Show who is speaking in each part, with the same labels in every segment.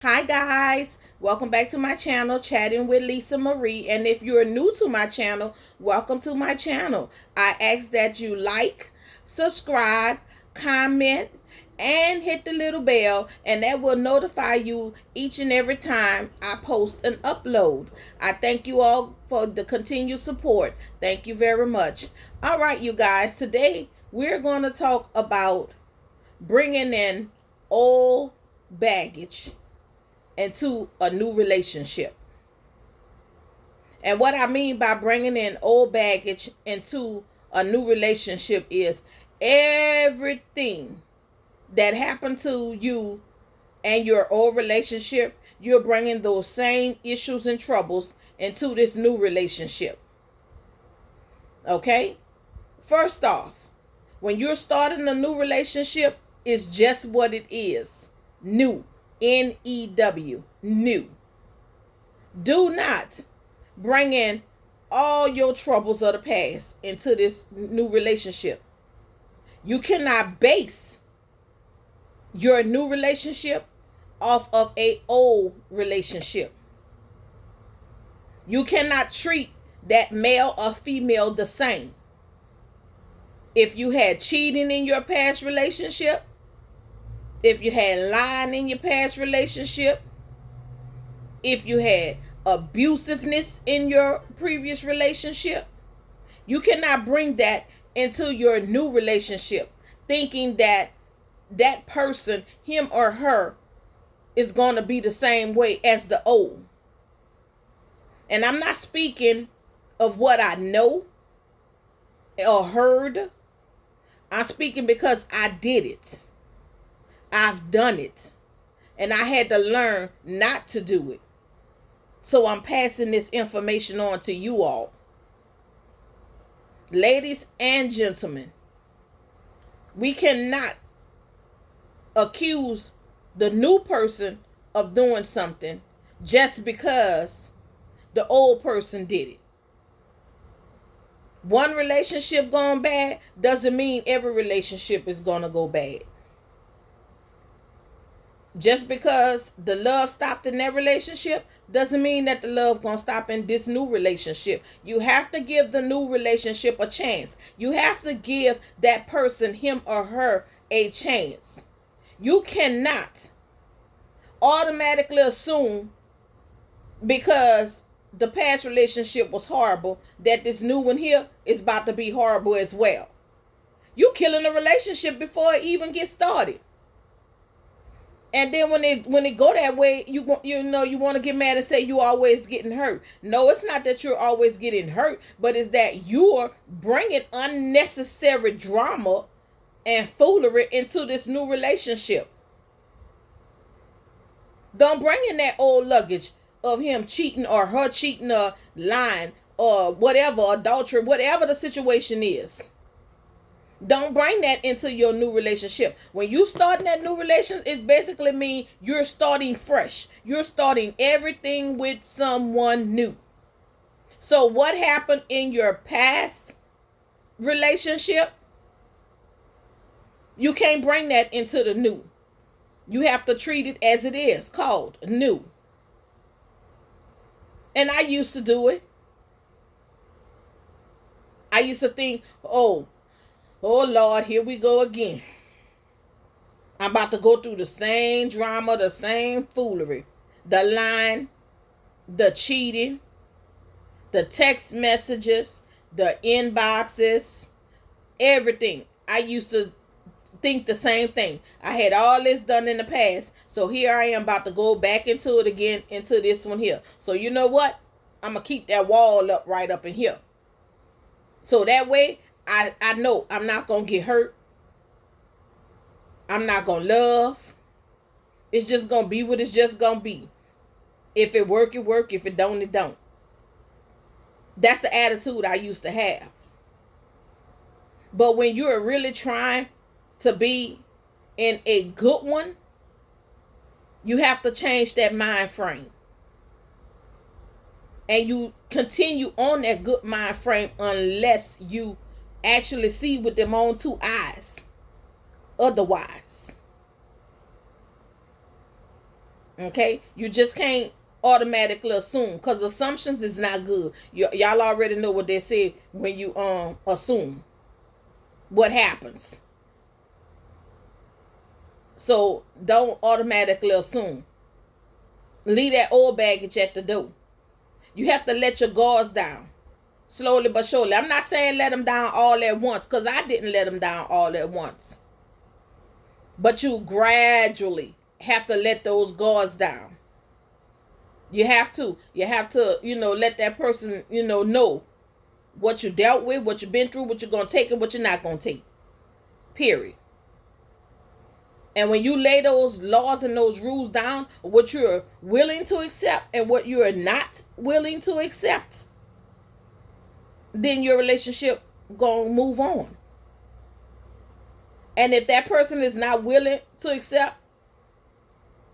Speaker 1: Hi guys, welcome back to my channel, Chatting with Lisa Marie. And if you're new to my channel, welcome to my channel. I ask that you like, subscribe, comment, and hit the little bell, and that will notify you each and every time I post an upload. I thank you all for the continued support. Thank you very much. All right, you guys, today we're going to talk about bringing in old baggage into a new relationship. And what I mean by bringing in old baggage into a new relationship is everything that happened to you and your old relationship, you're bringing those same issues and troubles into this new relationship. Okay? First off, when you're starting a new relationship, it's just what it is. New. New. New. Do not bring in all your troubles of the past into this new relationship. You cannot base your new relationship off of a old relationship. You cannot treat that male or female the same. If you had cheating in your past relationship, if you had lying in your past relationship, if you had abusiveness in your previous relationship, you cannot bring that into your new relationship thinking that that person, him or her, is going to be the same way as the old. And I'm not speaking of what I know or heard. I'm speaking because I did it. I've done it. And I had to learn not to do it. So I'm passing this information on to you all. Ladies and gentlemen, we cannot accuse the new person of doing something just because the old person did it. One relationship gone bad doesn't mean every relationship is going to go bad. Just because the love stopped in that relationship doesn't mean that the love gonna stop in this new relationship. You have to give the new relationship a chance. You have to give that person, him or her, a chance. You cannot automatically assume because the past relationship was horrible that this new one here is about to be horrible as well. You killing a relationship before it even gets started. And then when they go that way, you want to get mad and say you always getting hurt. No, it's not that you're always getting hurt, but it's that you're bringing unnecessary drama and foolery into this new relationship. Don't bring in that old luggage of him cheating or her cheating or lying or whatever, adultery, whatever the situation is. Don't bring that into your new relationship. When you start that new relationship, it basically means you're starting fresh. You're starting everything with someone new. So what happened in your past relationship, you can't bring that into the new. You have to treat it as it is, called new. And I used to do it. I used to think, oh Lord, here we go again. I'm about to go through the same drama, the same foolery, the lying, the cheating, the text messages, the inboxes, everything. I used to think the same thing. I had all this done in the past. So here I am about to go back into it again, into this one here. So you know what? I'm going to keep that wall up right up in here. So that way, I know I'm not going to get hurt. I'm not going to love. It's just going to be what it's just going to be. If it work, it work. If it don't, it don't. That's the attitude I used to have. But when you're really trying to be in a good one, you have to change that mind frame. And you continue on that good mind frame unless you actually see with them own two eyes. Otherwise, Okay? You just can't automatically assume, because assumptions is not good. Y'all already know what they say when you assume what happens. So don't automatically assume. Leave that old baggage at the door. You have to let your guards down, slowly but surely. I'm not saying let them down all at once, because I didn't let them down all at once. But you gradually have to let those guards down. You have to, let that person, know what you dealt with, what you've been through, what you're going to take, and what you're not going to take. Period. And when you lay those laws and those rules down, what you're willing to accept and what you're not willing to accept, then your relationship gonna move on. And if that person is not willing to accept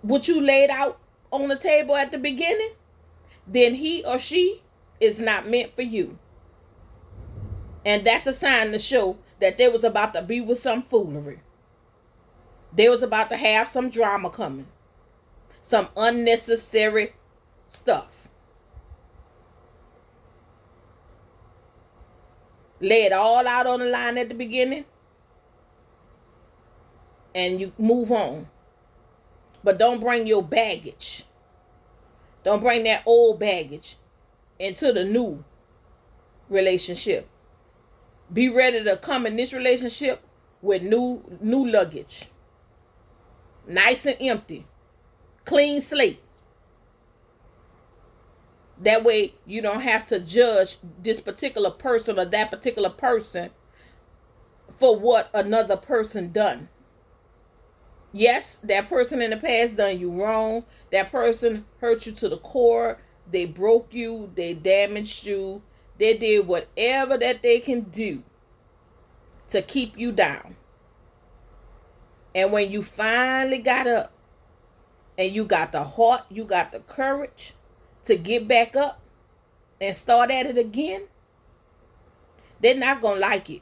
Speaker 1: what you laid out on the table at the beginning, then he or she is not meant for you. And that's a sign to show that they was about to be with some foolery. They was about to have some drama coming. Some unnecessary stuff. Lay it all out on the line at the beginning, and you move on. But don't bring your baggage. Don't bring that old baggage into the new relationship. Be ready to come in this relationship with new luggage. Nice and empty. Clean slate. That way you don't have to judge this particular person or that particular person for what another person done. Yes, that person in the past done you wrong. That person hurt you to the core. They broke you. They damaged you. They did whatever that they can do to keep you down. And when you finally got up and you got the heart, you got the courage to get back up and start at it again, they're not going to like it.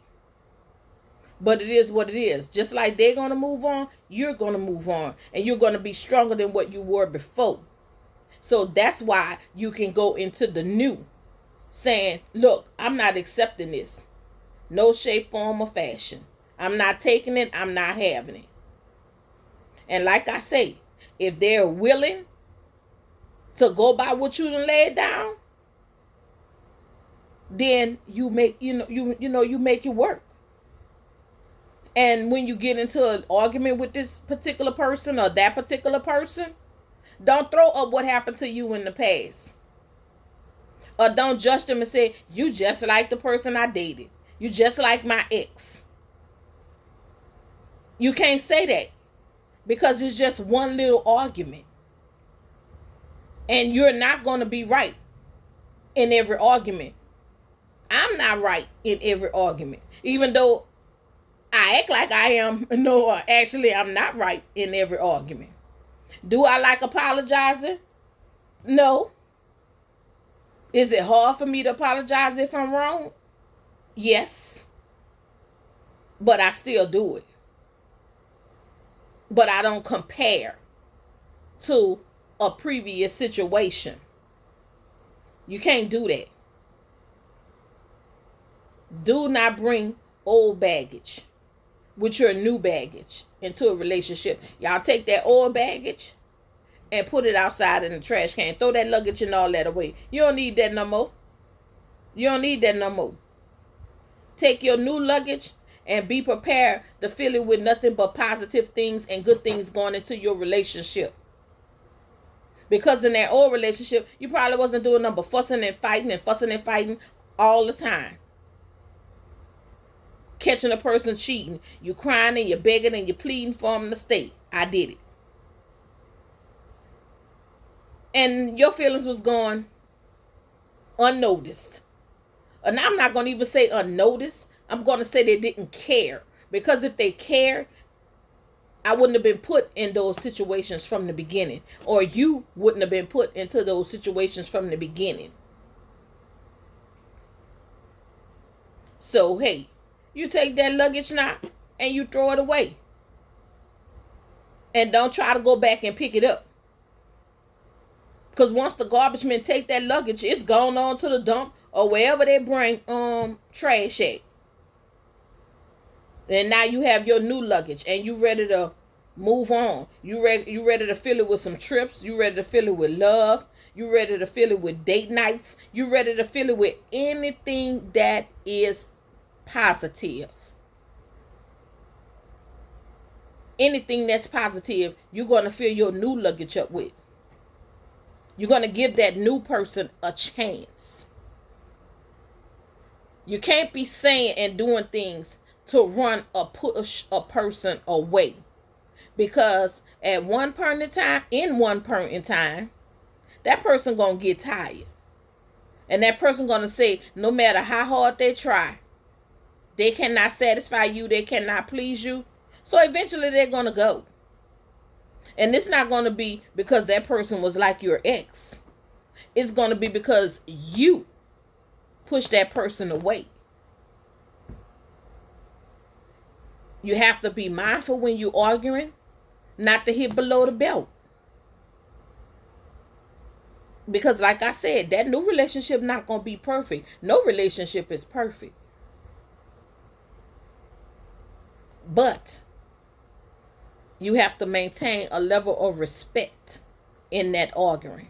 Speaker 1: But it is what it is. Just like they're going to move on, you're going to move on. And you're going to be stronger than what you were before. So that's why you can go into the new saying, look, I'm not accepting this. No shape, form, or fashion. I'm not taking it. I'm not having it. And like I say, if they're willing to go by what you done laid down, then you make you make it work. And when you get into an argument with this particular person or that particular person, don't throw up what happened to you in the past. Or don't judge them and say, you just like the person I dated. You just like my ex. You can't say that because it's just one little argument. And you're not going to be right in every argument. I'm not right in every argument. Even though I act like I am. No, actually, I'm not right in every argument. Do I like apologizing? No. Is it hard for me to apologize if I'm wrong? Yes. But I still do it. But I don't compare to a previous situation. You can't do that. Do not bring old baggage with your new baggage into a relationship. Y'all take that old baggage and put it outside in the trash can. Throw that luggage and all that away. You don't need that no more. You don't need that no more. Take your new luggage and be prepared to fill it with nothing but positive things and good things going into your relationship. Because in that old relationship, you probably wasn't doing nothing but fussing and fighting all the time. Catching a person cheating, you crying and you're begging and you're pleading for them to stay. I did it. And your feelings was gone unnoticed. And I'm not going to even say unnoticed. I'm going to say they didn't care. Because if they cared, I wouldn't have been put in those situations from the beginning. Or you wouldn't have been put into those situations from the beginning. So, hey, you take that luggage now and you throw it away. And don't try to go back and pick it up. Because once the garbage men take that luggage, it's gone on to the dump or wherever they bring trash at. And now you have your new luggage and you ready to move on. You ready to fill it with some trips. You ready to fill it with love. You ready to fill it with date nights. You ready to fill it with anything that is positive. Anything that's positive, you're going to fill your new luggage up with. You're going to give that new person a chance. You can't be saying and doing things to run or push a person away. Because at one point in time, that person going to get tired. And that person going to say, no matter how hard they try, they cannot satisfy you. They cannot please you. So eventually they're going to go. And it's not going to be because that person was like your ex. It's going to be because you pushed that person away. You have to be mindful when you're arguing, not to hit below the belt. Because like I said, that new relationship not going to be perfect. No relationship is perfect. But you have to maintain a level of respect in that arguing.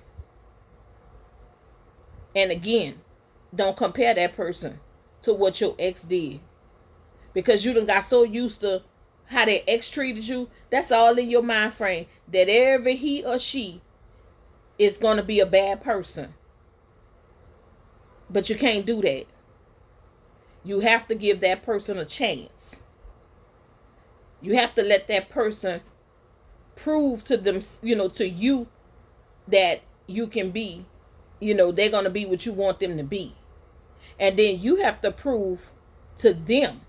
Speaker 1: And again, don't compare that person to what your ex did. Because you done got so used to how their ex treated you. That's all in your mind frame. That every he or she is going to be a bad person. But you can't do that. You have to give that person a chance. You have to let that person prove to them, to you that you can be, they're going to be what you want them to be. And then you have to prove to them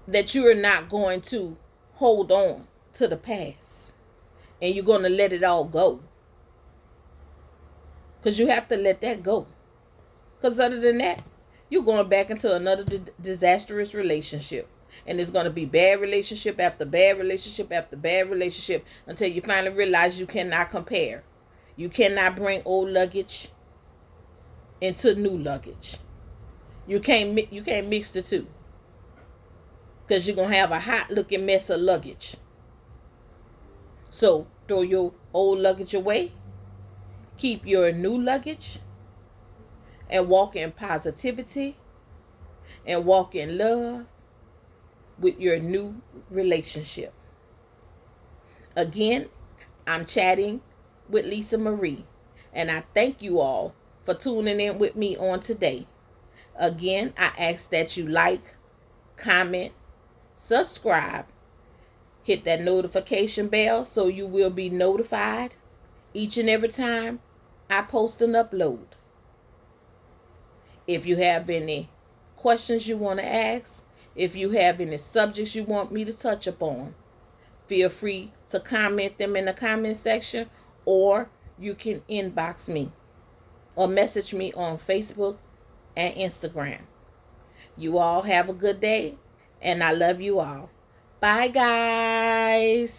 Speaker 1: that you are not going to hold on to the past. And you're going to let it all go. Because you have to let that go. Because other than that, you're going back into another disastrous relationship. And it's going to be bad relationship after bad relationship after bad relationship until you finally realize you cannot compare. You cannot bring old luggage into new luggage. You can't mix the two. Because you're going to have a hot looking mess of luggage. So throw your old luggage away. Keep your new luggage. And walk in positivity. And walk in love. With your new relationship. Again, I'm chatting with Lisa Marie. And I thank you all for tuning in with me on today. Again, I ask that you like, comment, subscribe, hit that notification bell so you will be notified each and every time I post and upload. If you have any questions you want to ask, if you have any subjects you want me to touch upon, feel free to comment them in the comment section, or you can inbox me or message me on Facebook and Instagram. You all have a good day, and I love you all. Bye, guys.